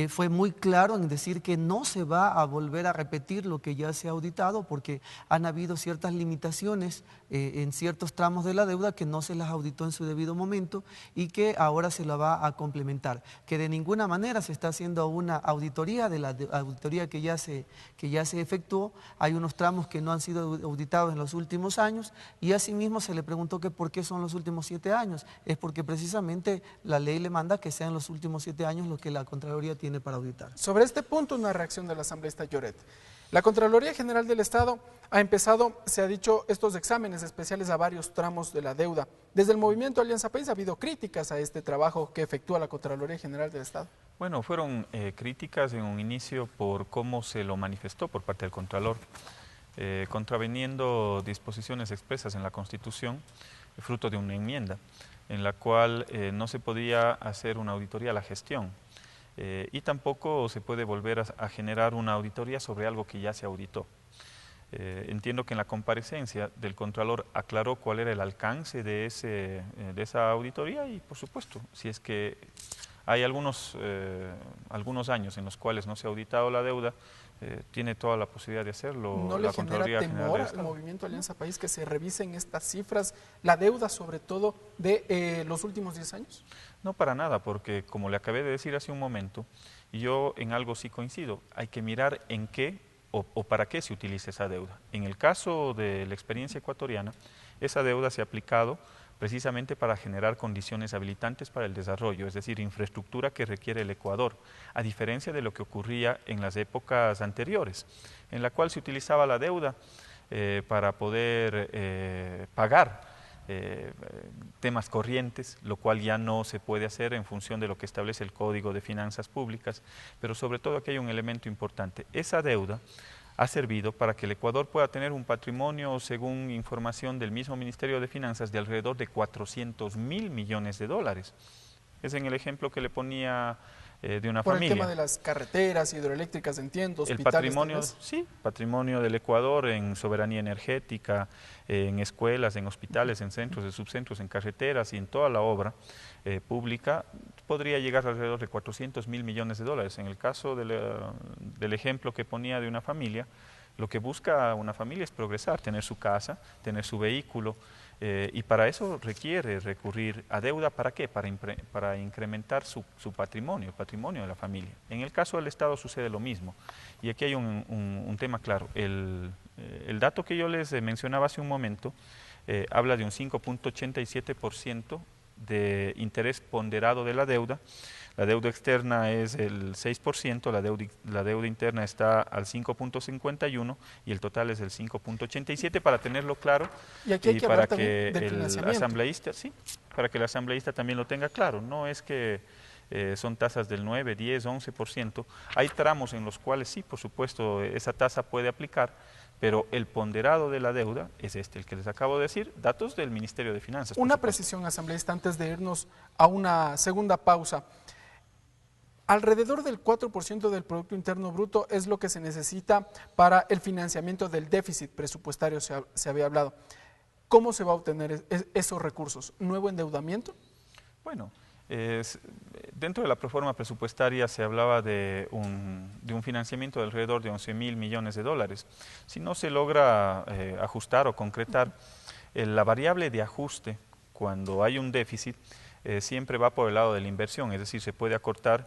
fue muy claro en decir que no se va a volver a repetir lo que ya se ha auditado porque han habido ciertas limitaciones en ciertos tramos de la deuda que no se las auditó en su debido momento y que ahora se la va a complementar. Que de ninguna manera se está haciendo una auditoría de la auditoría que ya se efectuó. Hay unos tramos que no han sido auditados en los últimos años y asimismo se le preguntó que por qué son los últimos 7 años. Es porque precisamente la ley le manda que sean los últimos 7 años lo que la Contraloría tiene para auditar. Sobre este punto, una reacción de la asambleísta Lloret. La Contraloría General del Estado ha empezado, se ha dicho, estos exámenes especiales a varios tramos de la deuda. Desde el movimiento Alianza País ha habido críticas a este trabajo que efectúa la Contraloría General del Estado. Bueno, fueron críticas en un inicio por cómo se lo manifestó por parte del Contralor, contraveniendo disposiciones expresas en la Constitución, fruto de una enmienda, en la cual no se podía hacer una auditoría a la gestión y tampoco se puede volver a generar una auditoría sobre algo que ya se auditó. Entiendo que en la comparecencia del Contralor aclaró cuál era el alcance de esa auditoría y, por supuesto, si es que hay algunos años en los cuales no se ha auditado la deuda, tiene toda la posibilidad de hacerlo. ¿No le genera temor al movimiento Alianza País que se revisen estas cifras, la deuda sobre todo de los últimos 10 años? No, para nada, porque como le acabé de decir hace un momento, yo en algo sí coincido, hay que mirar en qué o para qué se utiliza esa deuda. En el caso de la experiencia ecuatoriana, esa deuda se ha aplicado precisamente para generar condiciones habilitantes para el desarrollo, es decir, infraestructura que requiere el Ecuador, a diferencia de lo que ocurría en las épocas anteriores, en la cual se utilizaba la deuda para poder pagar temas corrientes, lo cual ya no se puede hacer en función de lo que establece el Código de Finanzas Públicas, pero sobre todo aquí hay un elemento importante. Esa deuda ha servido para que el Ecuador pueda tener un patrimonio, según información del mismo Ministerio de Finanzas, de alrededor de 400.000 millones de dólares. Es en el ejemplo que le ponía de una familia. Por el tema de las carreteras hidroeléctricas, entiendo, hospitales. El patrimonio, sí, patrimonio del Ecuador en soberanía energética, en escuelas, en hospitales, en centros, en subcentros, en carreteras y en toda la obra pública, podría llegar alrededor de 400.000 millones de dólares. En el caso del ejemplo que ponía de una familia, lo que busca una familia es progresar, tener su casa, tener su vehículo, y para eso requiere recurrir a deuda. ¿Para qué? Para incrementar su patrimonio, el patrimonio de la familia. En el caso del Estado sucede lo mismo. Y aquí hay un tema claro. El dato que yo les mencionaba hace un momento habla de un 5.87% de interés ponderado de la deuda. La deuda externa es el 6%, la deuda interna está al 5.51 y el total es el 5.87, para tenerlo claro. Y aquí hay que hablar para que del el asambleísta, sí, para que el asambleísta también lo tenga claro. No es que son tasas del 9, 10, 11%. Hay tramos en los cuales sí, por supuesto, esa tasa puede aplicar, pero el ponderado de la deuda es el que les acabo de decir, datos del Ministerio de Finanzas. Una precisión, asambleísta, antes de irnos a una segunda pausa. Alrededor del 4% del Producto Interno Bruto es lo que se necesita para el financiamiento del déficit presupuestario, se había hablado. ¿Cómo se va a obtener esos recursos? ¿Nuevo endeudamiento? Bueno, dentro de la proforma presupuestaria se hablaba de un financiamiento de alrededor de 11.000 millones de dólares. Si no se logra ajustar o concretar, la variable de ajuste cuando hay un déficit siempre va por el lado de la inversión, es decir, se puede acortar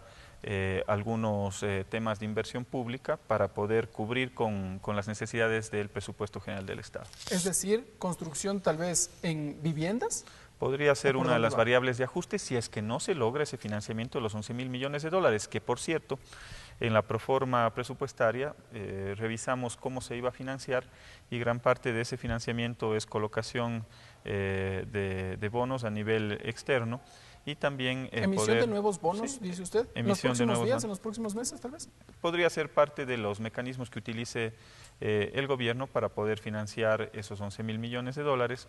algunos temas de inversión pública para poder cubrir con las necesidades del presupuesto general del Estado. Es decir, construcción tal vez en viviendas. Podría ser una de las variables de ajuste si es que no se logra ese financiamiento de los 11.000 millones de dólares, que por cierto, en la proforma presupuestaria revisamos cómo se iba a financiar y gran parte de ese financiamiento es colocación de bonos a nivel externo y también ¿emisión de nuevos bonos, sí, dice usted? ¿En los próximos días, en los próximos meses tal vez? Podría ser parte de los mecanismos que utilice el gobierno para poder financiar esos 11.000 millones de dólares,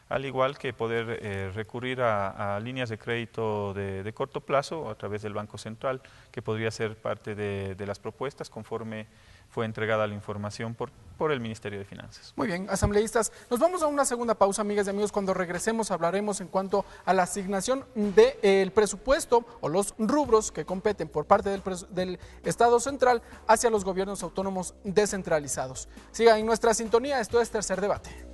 al igual que poder recurrir a líneas de crédito de corto plazo a través del Banco Central, que podría ser parte de las propuestas conforme fue entregada la información por el Ministerio de Finanzas. Muy bien, asambleístas, nos vamos a una segunda pausa, amigas y amigos. Cuando regresemos hablaremos en cuanto a la asignación del presupuesto o los rubros que competen por parte del Estado central hacia los gobiernos autónomos descentralizados. Sigan en nuestra sintonía, esto es Tercer Debate.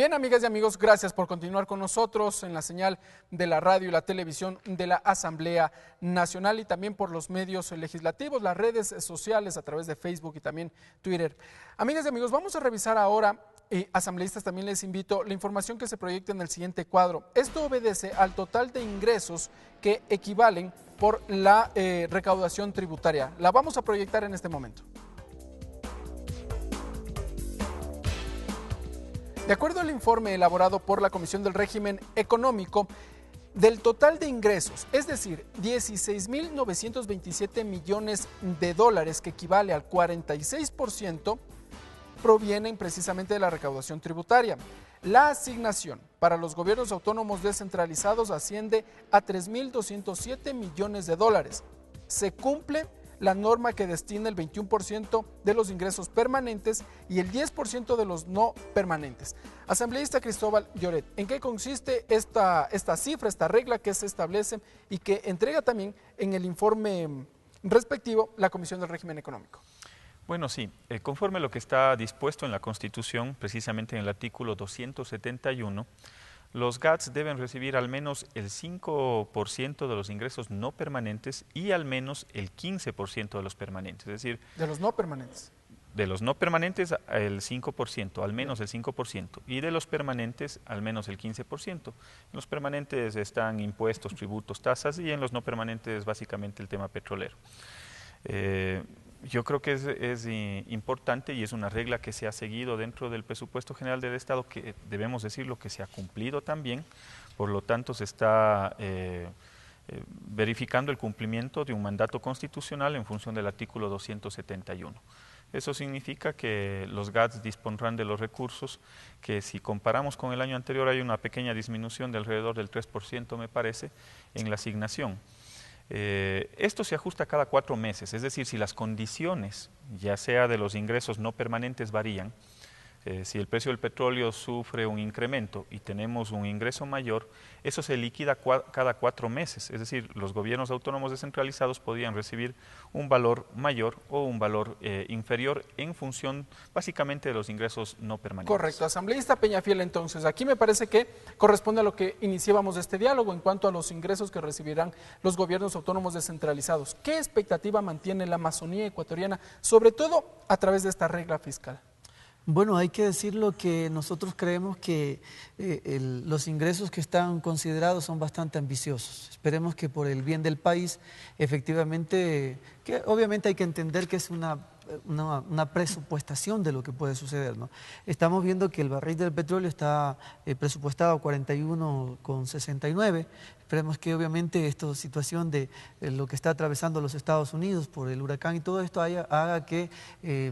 Bien, amigas y amigos, gracias por continuar con nosotros en la señal de la radio y la televisión de la Asamblea Nacional y también por los medios legislativos, las redes sociales a través de Facebook y también Twitter. Amigas y amigos, vamos a revisar ahora, asambleístas, también les invito, la información que se proyecta en el siguiente cuadro. Esto obedece al total de ingresos que equivalen por la recaudación tributaria. La vamos a proyectar en este momento. De acuerdo al informe elaborado por la Comisión del Régimen Económico, del total de ingresos, es decir, 16.927 millones de dólares, que equivale al 46%, provienen precisamente de la recaudación tributaria. La asignación para los gobiernos autónomos descentralizados asciende a 3.207 millones de dólares. Se cumple la norma que destina el 21% de los ingresos permanentes y el 10% de los no permanentes. Asambleísta Cristóbal Lloret, ¿en qué consiste esta cifra, esta regla que se establece y que entrega también en el informe respectivo la Comisión del Régimen Económico? Bueno, sí, conforme a lo que está dispuesto en la Constitución, precisamente en el artículo 271, los GATS deben recibir al menos el 5% de los ingresos no permanentes y al menos el 15% de los permanentes, es decir... De los no permanentes. De los no permanentes el 5%, al menos el 5%, y de los permanentes al menos el 15%. En los permanentes están impuestos, tributos, tasas, y en los no permanentes básicamente el tema petrolero. Yo creo que es importante y es una regla que se ha seguido dentro del presupuesto general del Estado, que debemos decirlo que se ha cumplido también, por lo tanto se está verificando el cumplimiento de un mandato constitucional en función del artículo 271. Eso significa que los GATS dispondrán de los recursos que, si comparamos con el año anterior, hay una pequeña disminución de alrededor del 3%, me parece, en la asignación. Esto se ajusta cada 4 meses, es decir, si las condiciones, ya sea de los ingresos no permanentes, varían, si el precio del petróleo sufre un incremento y tenemos un ingreso mayor, eso se liquida cada 4 meses, es decir, los gobiernos autónomos descentralizados podrían recibir un valor mayor o un valor inferior en función básicamente de los ingresos no permanentes. Correcto. Asambleísta Peñafiel, entonces, aquí me parece que corresponde a lo que iniciábamos este diálogo en cuanto a los ingresos que recibirán los gobiernos autónomos descentralizados. ¿Qué expectativa mantiene la Amazonía ecuatoriana, sobre todo a través de esta regla fiscal? Bueno, hay que decirlo que nosotros creemos que los ingresos que están considerados son bastante ambiciosos. Esperemos que por el bien del país, efectivamente, que obviamente hay que entender que es una presupuestación de lo que puede suceder, ¿no? Estamos viendo que el barril del petróleo está presupuestado a 41,69. Esperemos que obviamente esta situación de lo que está atravesando los Estados Unidos por el huracán y todo esto haga que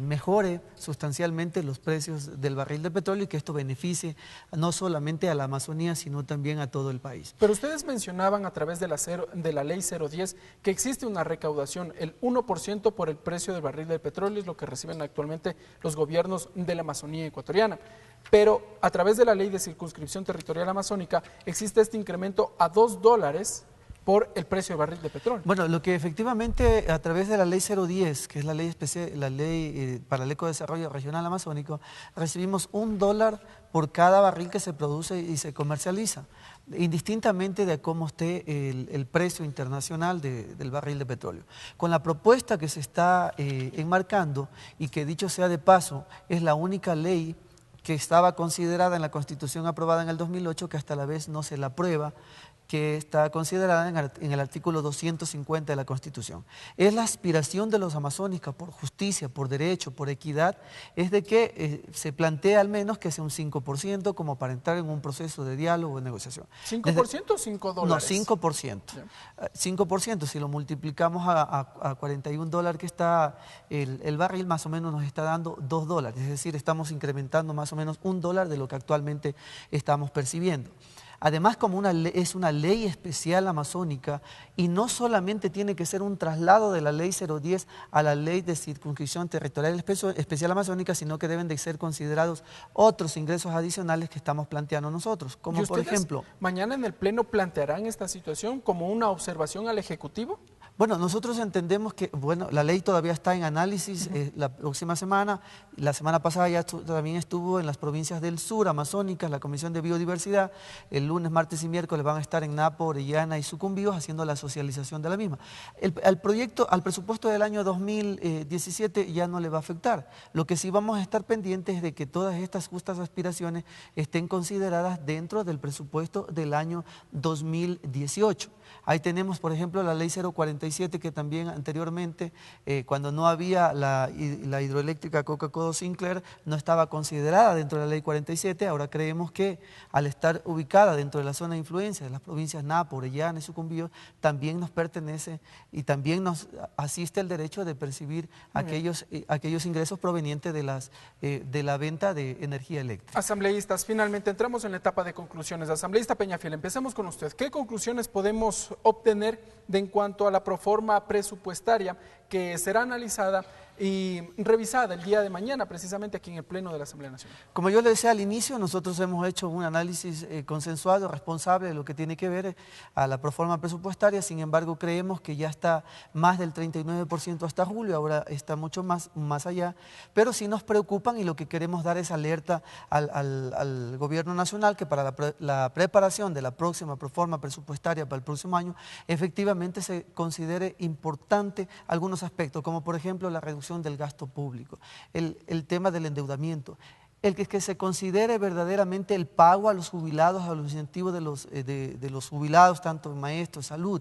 mejore sustancialmente los precios del barril de petróleo y que esto beneficie no solamente a la Amazonía, sino también a todo el país. Pero ustedes mencionaban a través de la ley 010 que existe una recaudación, el 1% por el precio del barril del petróleo es lo que reciben actualmente los gobiernos de la Amazonía ecuatoriana. Pero a través de la ley de circunscripción territorial amazónica existe este incremento a $2 por el precio del barril de petróleo. Bueno, lo que efectivamente a través de la ley 010, que es la ley especial, la ley para el ecodesarrollo regional amazónico, recibimos $1 por cada barril que se produce y se comercializa, indistintamente de cómo esté el precio internacional del barril de petróleo. Con la propuesta que se está enmarcando, y que dicho sea de paso, es la única ley que estaba considerada en la Constitución aprobada en el 2008, que hasta la vez no se la aprueba, que está considerada en el artículo 250 de la Constitución. Es la aspiración de los amazónicos por justicia, por derecho, por equidad, es de que se plantea al menos que sea un 5% como para entrar en un proceso de diálogo o negociación. ¿5% o $5? No, 5%. 5%, si lo multiplicamos a $41 que está el barril, más o menos nos está dando $2, es decir, estamos incrementando más o menos $1 de lo que actualmente estamos percibiendo. Además, como es una ley especial amazónica y no solamente tiene que ser un traslado de la ley 010 a la ley de circunscripción territorial especial amazónica, sino que deben de ser considerados otros ingresos adicionales que estamos planteando nosotros, como por ejemplo... ¿Mañana en el Pleno plantearán esta situación como una observación al Ejecutivo? Bueno, nosotros entendemos que, bueno, la ley todavía está en análisis la próxima semana. La semana pasada ya también estuvo en las provincias del sur, amazónicas, la Comisión de Biodiversidad. El lunes, martes y miércoles van a estar en Napo, Orellana y Sucumbíos haciendo la socialización de la misma. Al presupuesto del año 2017 ya no le va a afectar. Lo que sí vamos a estar pendientes es de que todas estas justas aspiraciones estén consideradas dentro del presupuesto del año 2018. Ahí tenemos, por ejemplo, la ley 047, que también anteriormente, cuando no había la hidroeléctrica Coca-Codo-Sinclair, no estaba considerada dentro de la ley 47. Ahora creemos que al estar ubicada dentro de la zona de influencia de las provincias Napo, Orellana y Sucumbíos, también nos pertenece y también nos asiste el derecho de percibir aquellos ingresos provenientes de la venta de energía eléctrica. Asambleístas, finalmente entramos en la etapa de conclusiones. Asambleísta Peñafiel, empecemos con usted. ¿Qué conclusiones podemos obtener en cuanto a la proforma presupuestaria que será analizada y revisada el día de mañana, precisamente aquí en el Pleno de la Asamblea Nacional? Como yo le decía al inicio, nosotros hemos hecho un análisis consensuado, responsable de lo que tiene que ver a la proforma presupuestaria. Sin embargo, creemos que ya está más del 39% hasta julio, ahora está mucho más allá, pero sí nos preocupan, y lo que queremos dar es alerta al Gobierno Nacional que para la preparación de la próxima proforma presupuestaria para el próximo año, efectivamente se considere importante algunos aspectos, como por ejemplo la reducción del gasto público, el tema del endeudamiento, el que se considere verdaderamente el pago a los jubilados, a los incentivos de los jubilados, tanto maestros, salud.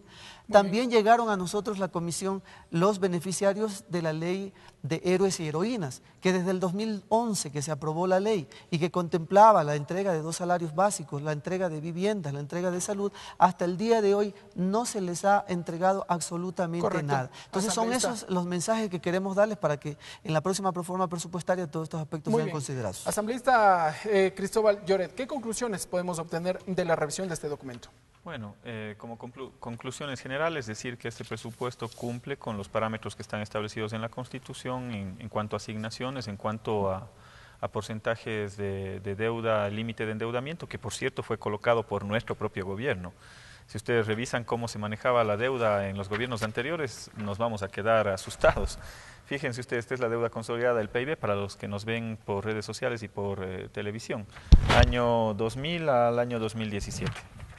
También llegaron a nosotros la comisión los beneficiarios de la ley de héroes y heroínas, que desde el 2011 que se aprobó la ley y que contemplaba la entrega de 2 salarios básicos, la entrega de viviendas, la entrega de salud, hasta el día de hoy no se les ha entregado absolutamente nada. Entonces son esos los mensajes que queremos darles para que en la próxima proforma presupuestaria todos estos aspectos sean considerados. Asambleísta Cristóbal Lloret, ¿qué conclusiones podemos obtener de la revisión de este documento? Bueno, como conclusiones generales, decir que este presupuesto cumple con los parámetros que están establecidos en la Constitución en cuanto a asignaciones, en cuanto a porcentajes de deuda, límite de endeudamiento, que por cierto fue colocado por nuestro propio gobierno. Si ustedes revisan cómo se manejaba la deuda en los gobiernos anteriores, nos vamos a quedar asustados. Fíjense ustedes, esta es la deuda consolidada del PIB para los que nos ven por redes sociales y por televisión. Año 2000 al año 2017.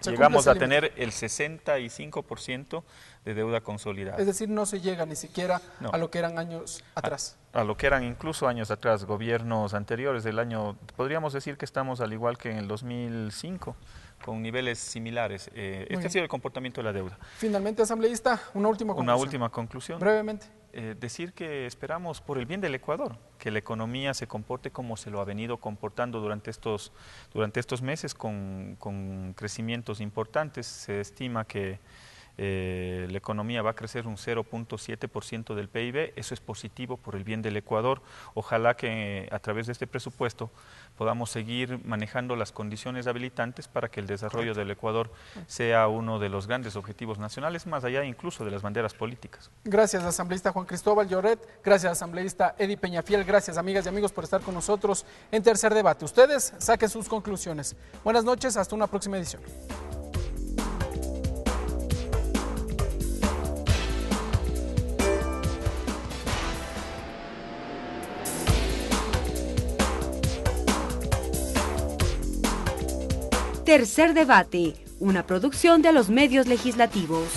Llegamos a tener el 65% de deuda consolidada. Es decir, no se llega ni siquiera a lo que eran años atrás. A lo que eran incluso años atrás, gobiernos anteriores del año, podríamos decir que estamos al igual que en el 2005, con niveles similares. Este ha sido el comportamiento de la deuda. Finalmente, asambleísta, una última conclusión. Una última conclusión. Brevemente. Decir que esperamos por el bien del Ecuador, que la economía se comporte como se lo ha venido comportando durante estos meses con crecimientos importantes. Se estima que la economía va a crecer un 0.7% del PIB, eso es positivo por el bien del Ecuador. Ojalá que a través de este presupuesto podamos seguir manejando las condiciones habilitantes para que el desarrollo del Ecuador sea uno de los grandes objetivos nacionales, más allá incluso de las banderas políticas. Gracias, asambleísta Juan Cristóbal Lloret, gracias, asambleísta Edi Peñafiel, gracias, amigas y amigos, por estar con nosotros en Tercer Debate. Ustedes saquen sus conclusiones. Buenas noches, hasta una próxima edición. Tercer Debate, una producción de los medios legislativos.